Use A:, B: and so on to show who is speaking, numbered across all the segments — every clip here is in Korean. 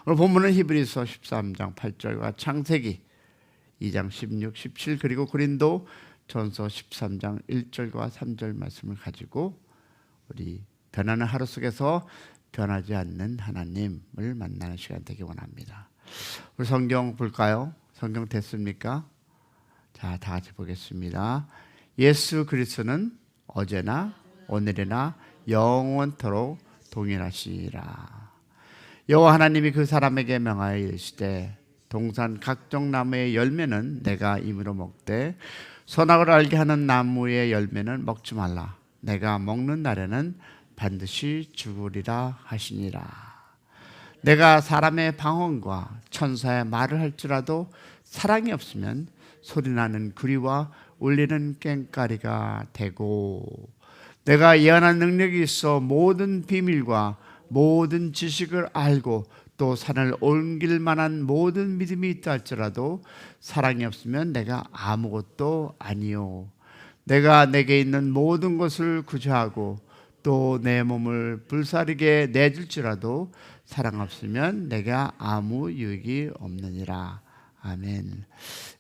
A: 오늘 본문은 히브리서 13장 8절과 창세기 2장 16, 17 그리고 고린도 전서 13장 1절과 3절 말씀을 가지고 우리 변하는 하루 속에서 변하지 않는 하나님을 만나는 시간 되기 원합니다. 우리 성경 볼까요? 성경 됐습니까? 자, 다 같이 보겠습니다. 예수 그리스도는 어제나 오늘이나 영원토록 동일하시라. 여호와 하나님이 그 사람에게 명하여 이르시되 동산 각종 나무의 열매는 내가 임으로 먹되 선악을 알게 하는 나무의 열매는 먹지 말라. 내가 먹는 날에는 반드시 죽으리라 하시니라. 내가 사람의 방언과 천사의 말을 할지라도 사랑이 없으면 소리나는 구리와 울리는 꽹과리가 되고, 내가 예언한 능력이 있어 모든 비밀과 모든 지식을 알고 또 산을 옮길 만한 모든 믿음이 있다 할지라도 사랑이 없으면 내가 아무것도 아니요. 내가 내게 있는 모든 것을 구제하고 또 내 몸을 불사르게 내줄지라도 사랑 없으면 내가 아무 유익이 없느니라. 아멘.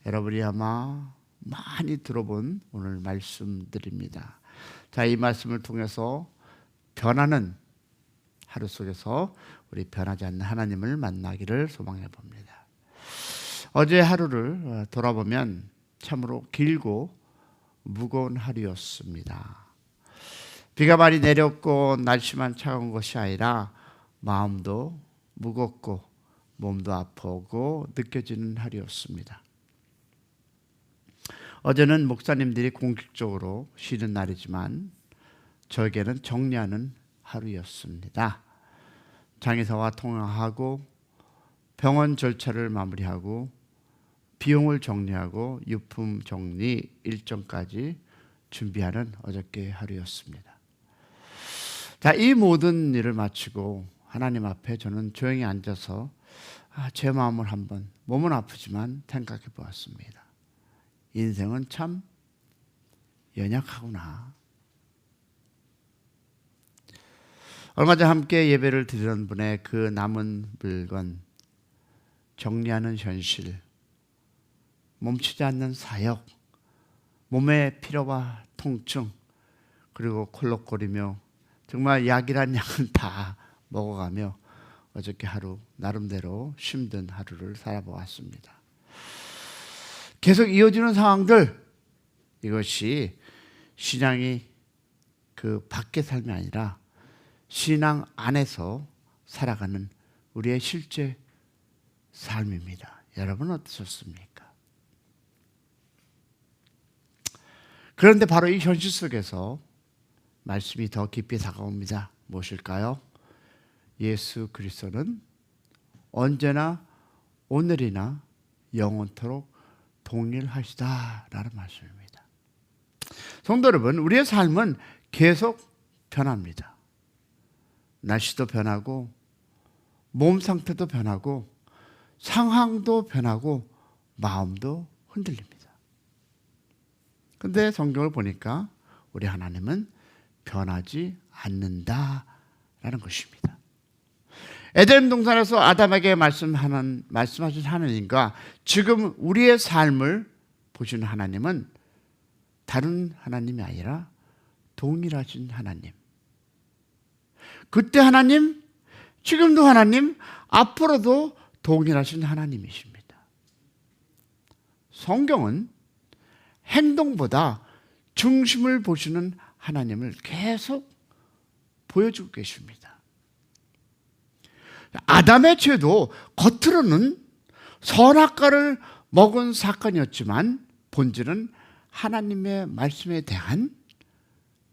A: 여러분이 아마 많이 들어본 오늘 말씀들입니다. 자, 이 말씀을 통해서 변하는 하루 속에서 우리 변하지 않는 하나님을 만나기를 소망해 봅니다. 어제 하루를 돌아보면 참으로 길고 무거운 하루였습니다. 비가 많이 내렸고 날씨만 차가운 것이 아니라 마음도 무겁고 몸도 아프고 느껴지는 하루였습니다. 어제는 목사님들이 공식적으로 쉬는 날이지만 저에게는 정리하는 하루였습니다. 장의사와 통화하고 병원 절차를 마무리하고 비용을 정리하고 유품 정리 일정까지 준비하는 어저께 하루였습니다. 자, 이 모든 일을 마치고 하나님 앞에 저는 조용히 앉아서 제 마음을 한번, 몸은 아프지만 생각해 보았습니다. 인생은 참 연약하구나. 얼마 전 함께 예배를 드리는 분의 그 남은 물건, 정리하는 현실, 멈추지 않는 사역, 몸의 피로와 통증, 그리고 콜록거리며 정말 약이란 약은 다 먹어가며 어저께 하루 나름대로 힘든 하루를 살아보았습니다. 계속 이어지는 상황들, 이것이 신앙이 그 밖의 삶이 아니라 신앙 안에서 살아가는 우리의 실제 삶입니다. 여러분 어떠셨습니까? 그런데 바로 이 현실 속에서 말씀이 더 깊이 다가옵니다. 무엇일까요? 예수 그리스도는 언제나 오늘이나 영원토록 동일하시다라는 말씀입니다. 성도 여러분, 우리의 삶은 계속 변합니다. 날씨도 변하고 몸 상태도 변하고 상황도 변하고 마음도 흔들립니다. 그런데 성경을 보니까 우리 하나님은 변하지 않는다라는 것입니다. 에덴 동산에서 아담에게 말씀하신 하나님과 지금 우리의 삶을 보시는 하나님은 다른 하나님이 아니라 동일하신 하나님. 그때 하나님, 지금도 하나님, 앞으로도 동일하신 하나님이십니다. 성경은 행동보다 중심을 보시는 하나님을 계속 보여주고 계십니다. 아담의 죄도 겉으로는 선악과를 먹은 사건이었지만 본질은 하나님의 말씀에 대한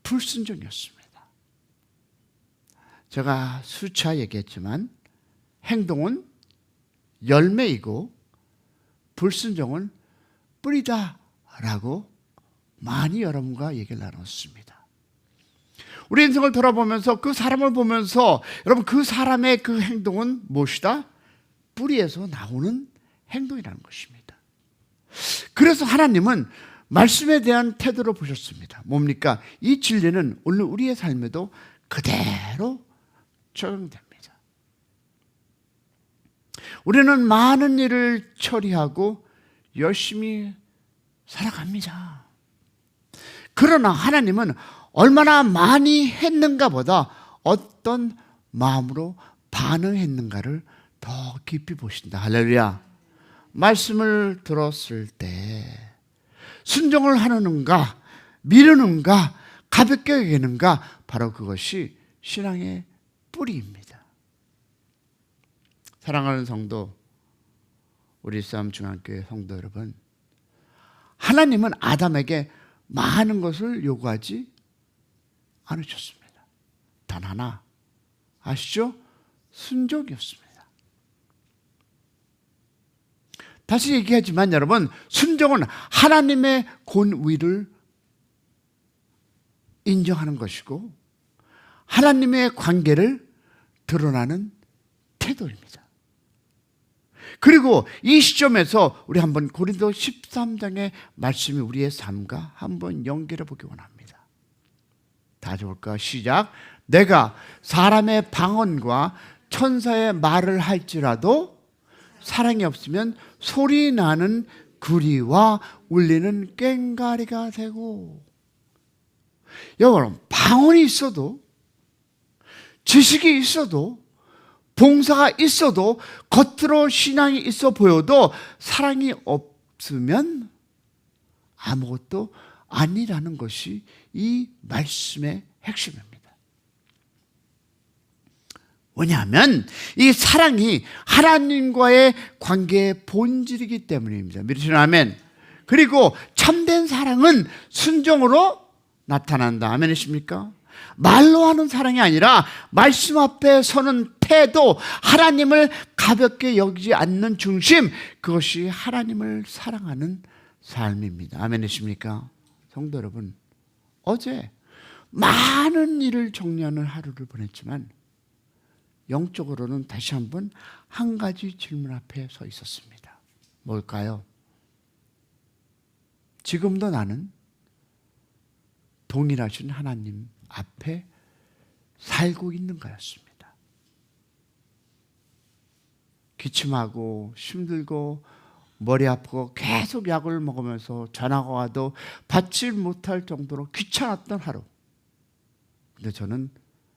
A: 불순종이었습니다. 제가 수차 얘기했지만 행동은 열매이고 불순종은 뿌리다라고 많이 여러분과 얘기를 나눴습니다. 우리 인생을 돌아보면서 그 사람을 보면서 여러분 그 사람의 그 행동은 무엇이다? 뿌리에서 나오는 행동이라는 것입니다. 그래서 하나님은 말씀에 대한 태도를 보셨습니다. 뭡니까? 이 진리는 오늘 우리의 삶에도 그대로 적용됩니다. 우리는 많은 일을 처리하고 열심히 살아갑니다. 그러나 하나님은 얼마나 많이 했는가 보다 어떤 마음으로 반응했는가를 더 깊이 보신다. 할렐루야. 말씀을 들었을 때 순종을 하는가, 미루는가, 가볍게 여기는가, 바로 그것이 신앙의 뿌리입니다. 사랑하는 성도, 우리 싸움중앙교회 성도 여러분, 하나님은 아담에게 많은 것을 요구하지 않으셨습니다. 단 하나, 아시죠? 순종이었습니다. 다시 얘기하지만 여러분, 순종은 하나님의 권위를 인정하는 것이고 하나님의 관계를 드러나는 태도입니다. 그리고 이 시점에서 우리 한번 고린도 13장의 말씀이 우리의 삶과 한번 연결해 보기 원합니다. 다 같이 볼까? 시작. 내가 사람의 방언과 천사의 말을 할지라도 사랑이 없으면 소리 나는 구리와 울리는 꽹과리가 되고. 여러분, 방언이 있어도, 지식이 있어도, 봉사가 있어도, 겉으로 신앙이 있어 보여도 사랑이 없으면 아무것도 아니라는 것이 이 말씀의 핵심입니다. 왜냐하면 이 사랑이 하나님과의 관계의 본질이기 때문입니다. 믿으시는 아멘. 그리고 참된 사랑은 순종으로 나타난다. 아멘이십니까? 말로 하는 사랑이 아니라 말씀 앞에 서는 태도, 하나님을 가볍게 여기지 않는 중심, 그것이 하나님을 사랑하는 삶입니다. 아멘이십니까? 성도 여러분, 어제 많은 일을 정리하는 하루를 보냈지만 영적으로는 다시 한번 한 가지 질문 앞에 서 있었습니다. 뭘까요? 지금도 나는 동일하신 하나님 앞에 살고 있는가였습니다. 기침하고 힘들고 머리 아프고 계속 약을 먹으면서 전화가 와도 받지 못할 정도로 귀찮았던 하루. 근데 저는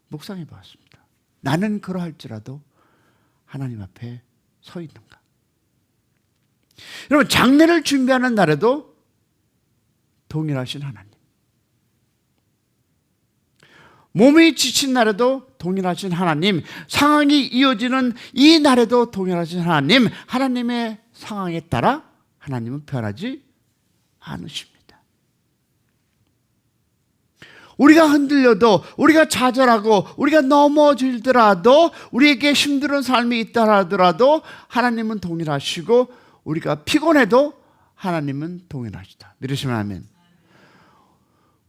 A: 묵상해 보았습니다. 나는 그러할지라도 하나님 앞에 서 있는가? 여러분, 장례를 준비하는 날에도 동일하신 하나님, 몸이 지친 날에도 동일하신 하나님, 상황이 이어지는 이 날에도 동일하신 하나님, 하나님의 상황에 따라 하나님은 변하지 않으십니다. 우리가 흔들려도, 우리가 좌절하고, 우리가 넘어질더라도, 우리에게 힘든 삶이 있다 하더라도 하나님은 동일하시고, 우리가 피곤해도 하나님은 동일하시다. 믿으시면 아멘.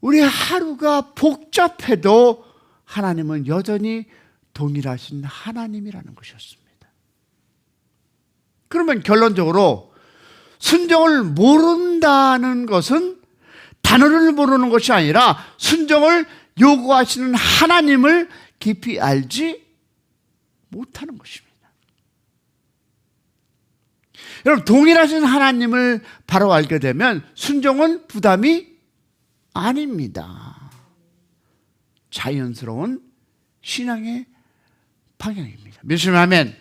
A: 우리 하루가 복잡해도 하나님은 여전히 동일하신 하나님이라는 것이었습니다. 그러면 결론적으로 순종을 모른다는 것은 단어를 모르는 것이 아니라 순종을 요구하시는 하나님을 깊이 알지 못하는 것입니다. 여러분, 동일하신 하나님을 바로 알게 되면 순종은 부담이 아닙니다. 자연스러운 신앙의 방향입니다. 믿으시면 아멘.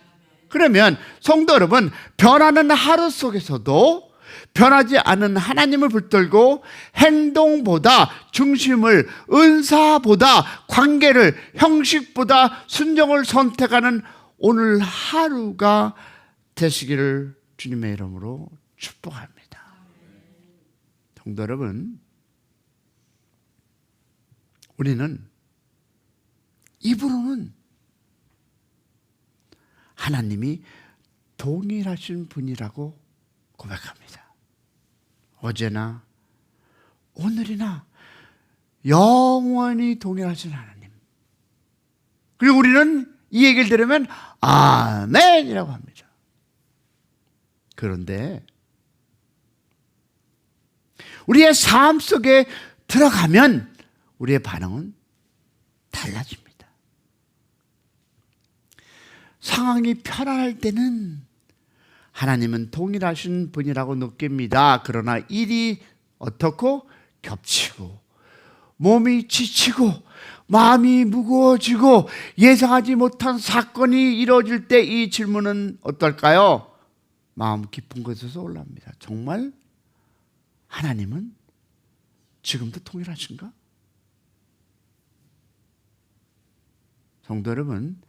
A: 그러면 성도 여러분, 변하는 하루 속에서도 변하지 않은 하나님을 붙들고 행동보다 중심을, 은사보다 관계를, 형식보다 순종을 선택하는 오늘 하루가 되시기를 주님의 이름으로 축복합니다. 성도 여러분, 우리는 입으로는 하나님이 동일하신 분이라고 고백합니다. 어제나 오늘이나 영원히 동일하신 하나님. 그리고 우리는 이 얘기를 들으면 아멘이라고 합니다. 그런데 우리의 삶 속에 들어가면 우리의 반응은 달라집니다. 상황이 편안할 때는 하나님은 동일하신 분이라고 느낍니다. 그러나 일이 어떻고 겹치고 몸이 지치고 마음이 무거워지고 예상하지 못한 사건이 이루어질 때 이 질문은 어떨까요? 마음 깊은 곳에서 올라옵니다. 정말 하나님은 지금도 동일하신가? 성도 여러분,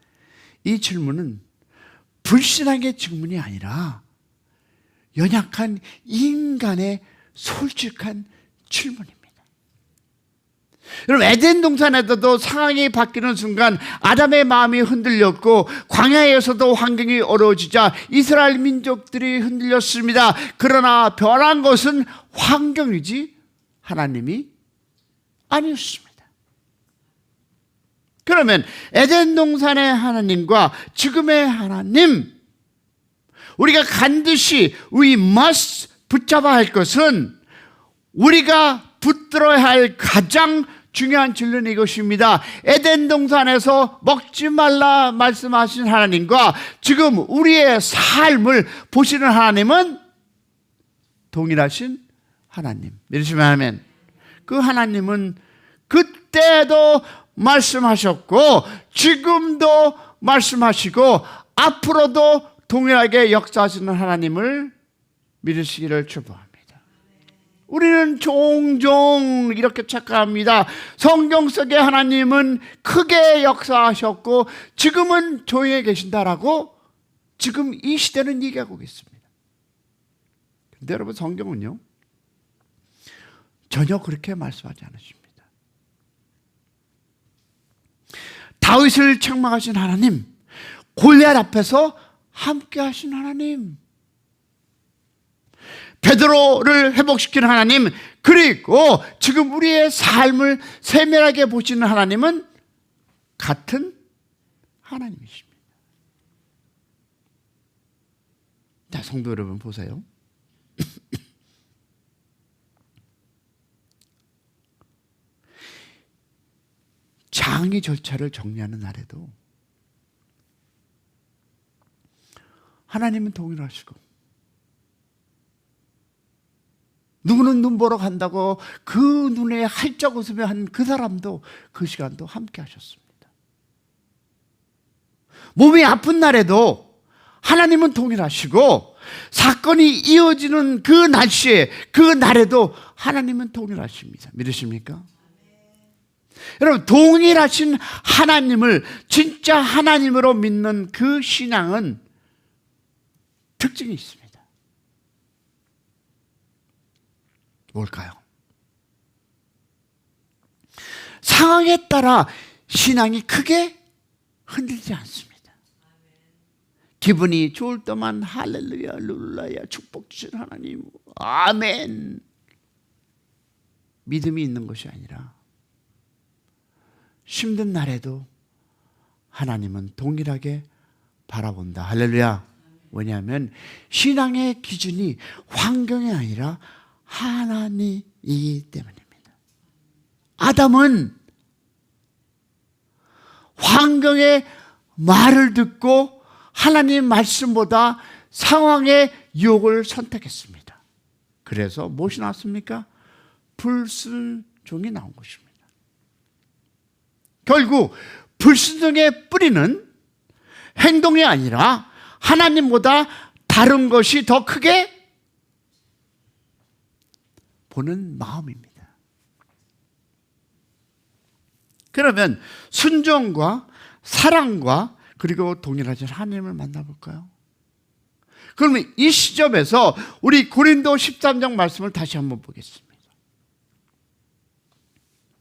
A: 이 질문은 불신앙의 질문이 아니라 연약한 인간의 솔직한 질문입니다. 여러분, 에덴 동산에서도 상황이 바뀌는 순간 아담의 마음이 흔들렸고 광야에서도 환경이 어려워지자 이스라엘 민족들이 흔들렸습니다. 그러나 변한 것은 환경이지 하나님이 아니었습니다. 그러면 에덴 동산의 하나님과 지금의 하나님, 우리가 반드시 we must 붙잡아야 할 것은, 우리가 붙들어야 할 가장 중요한 진리는 이것입니다. 에덴 동산에서 먹지 말라 말씀하신 하나님과 지금 우리의 삶을 보시는 하나님은 동일하신 하나님. 믿으시면 아멘. 그 하나님은 그때도 말씀하셨고 지금도 말씀하시고 앞으로도 동일하게 역사하시는 하나님을 믿으시기를 축복합니다. 우리는 종종 이렇게 착각합니다. 성경 속의 하나님은 크게 역사하셨고 지금은 조용히 계신다라고 지금 이 시대는 얘기하고 있습니다. 그런데 여러분, 성경은요 전혀 그렇게 말씀하지 않으십니다. 다윗을 책망하신 하나님, 골리앗 앞에서 함께 하신 하나님, 베드로를 회복시키는 하나님, 그리고 지금 우리의 삶을 세밀하게 보시는 하나님은 같은 하나님이십니다. 자, 성도 여러분 보세요. 장의 절차를 정리하는 날에도 하나님은 동일하시고, 누구는 눈 보러 간다고 그 눈에 활짝 웃으며 한 그 사람도 그 시간도 함께 하셨습니다. 몸이 아픈 날에도 하나님은 동일하시고, 사건이 이어지는 그 날씨에 그 날에도 하나님은 동일하십니다. 믿으십니까? 여러분, 동일하신 하나님을 진짜 하나님으로 믿는 그 신앙은 특징이 있습니다. 뭘까요? 상황에 따라 신앙이 크게 흔들리지 않습니다. 기분이 좋을 때만 할렐루야, 룰라야, 축복 주신 하나님, 아멘, 믿음이 있는 것이 아니라 힘든 날에도 하나님은 동일하게 바라본다. 할렐루야. 왜냐하면 신앙의 기준이 환경이 아니라 하나님이기 때문입니다. 아담은 환경의 말을 듣고 하나님 말씀보다 상황의 유혹을 선택했습니다. 그래서 무엇이 나왔습니까? 불순종이 나온 것입니다. 결국 불순종의 뿌리는 행동이 아니라 하나님보다 다른 것이 더 크게 보는 마음입니다. 그러면 순종과 사랑과 그리고 동일하신 하나님을 만나볼까요? 그러면 이 시점에서 우리 고린도 13장 말씀을 다시 한번 보겠습니다.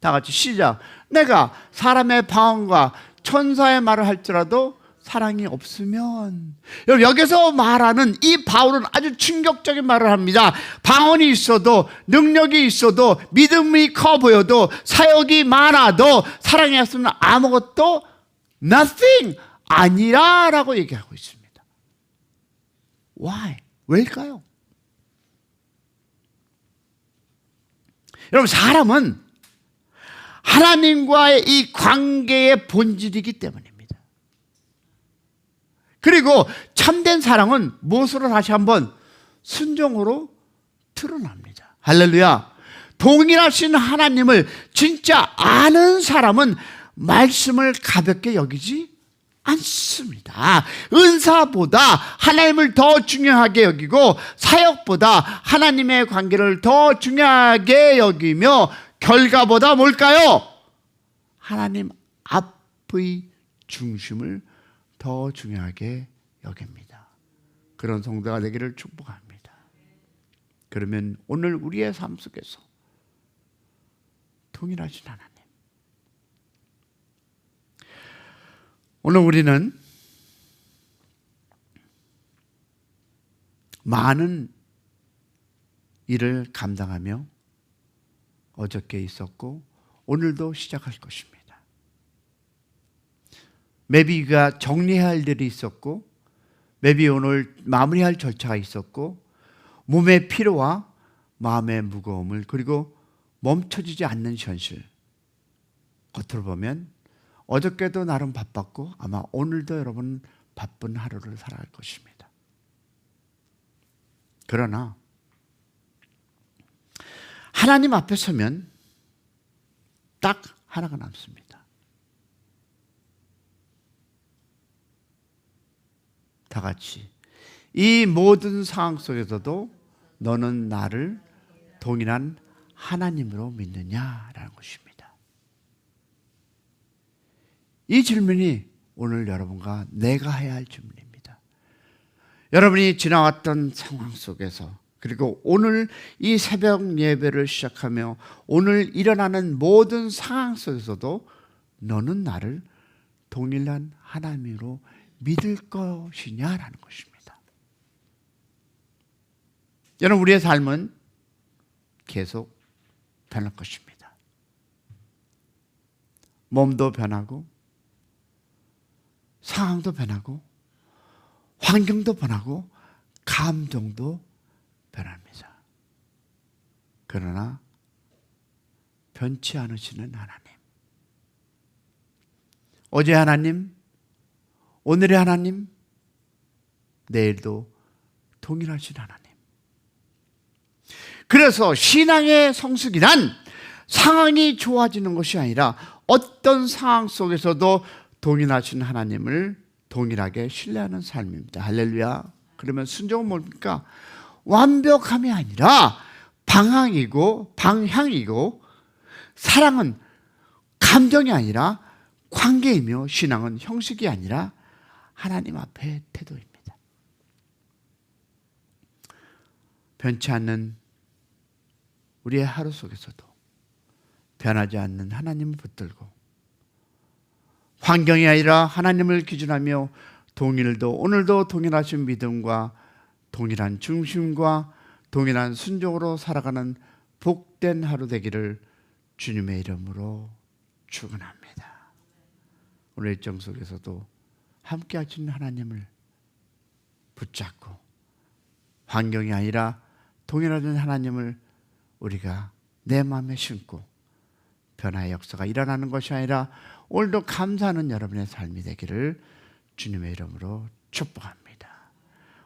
A: 다 같이 시작. 내가 사람의 방언과 천사의 말을 할지라도 사랑이 없으면, 여러분, 여기서 말하는 이 바울은 아주 충격적인 말을 합니다. 방언이 있어도, 능력이 있어도, 믿음이 커 보여도, 사역이 많아도 사랑이 없으면 아무것도 nothing, 아니라라고 얘기하고 있습니다. Why? 왜일까요? 여러분, 사람은 하나님과의 이 관계의 본질이기 때문입니다. 그리고 참된 사랑은 무엇으로 다시 한번 순종으로 드러납니다. 할렐루야. 동일하신 하나님을 진짜 아는 사람은 말씀을 가볍게 여기지 않습니다. 은사보다 하나님을 더 중요하게 여기고 사역보다 하나님의 관계를 더 중요하게 여기며 결과보다 뭘까요? 하나님 앞의 중심을 더 중요하게 여깁니다. 그런 성도가 되기를 축복합니다. 그러면 오늘 우리의 삶 속에서 동일하신 하나님, 오늘 우리는 많은 일을 감당하며 어저께 있었고 오늘도 시작할 것입니다. maybe가 정리해야 할 일이 있었고 maybe 오늘 마무리할 절차가 있었고 몸의 피로와 마음의 무거움을 그리고 멈춰지지 않는 현실, 겉으로 보면 어저께도 나름 바빴고 아마 오늘도 여러분 바쁜 하루를 살아갈 것입니다. 그러나 하나님 앞에 서면 딱 하나가 남습니다. 다 같이 이 모든 상황 속에서도 너는 나를 동일한 하나님으로 믿느냐라는 것입니다. 이 질문이 오늘 여러분과 내가 해야 할 질문입니다. 여러분이 지나왔던 상황 속에서 그리고 오늘 이 새벽 예배를 시작하며 오늘 일어나는 모든 상황 속에서도 너는 나를 동일한 하나님으로 믿을 것이냐라는 것입니다. 여러분, 우리의 삶은 계속 변할 것입니다. 몸도 변하고 상황도 변하고 환경도 변하고 감정도 변합니다. 그러나 변치 않으시는 하나님, 어제 하나님, 오늘의 하나님, 내일도 동일하신 하나님. 그래서 신앙의 성숙이란 상황이 좋아지는 것이 아니라 어떤 상황 속에서도 동일하신 하나님을 동일하게 신뢰하는 삶입니다. 할렐루야. 그러면 순종은 뭡니까? 완벽함이 아니라 방향이고 사랑은 감정이 아니라 관계이며 신앙은 형식이 아니라 하나님 앞의 태도입니다. 변치 않는 우리의 하루 속에서도 변하지 않는 하나님을 붙들고 환경이 아니라 하나님을 기준하며 오늘도 동일하신 믿음과 동일한 중심과 동일한 순종으로 살아가는 복된 하루 되기를 주님의 이름으로 축원합니다. 오늘 일정 속에서도 함께 하시는 하나님을 붙잡고 환경이 아니라 동일하신 하나님을 우리가 내 마음에 심고 변화의 역사가 일어나는 것이 아니라 오늘도 감사하는 여러분의 삶이 되기를 주님의 이름으로 축복합니다.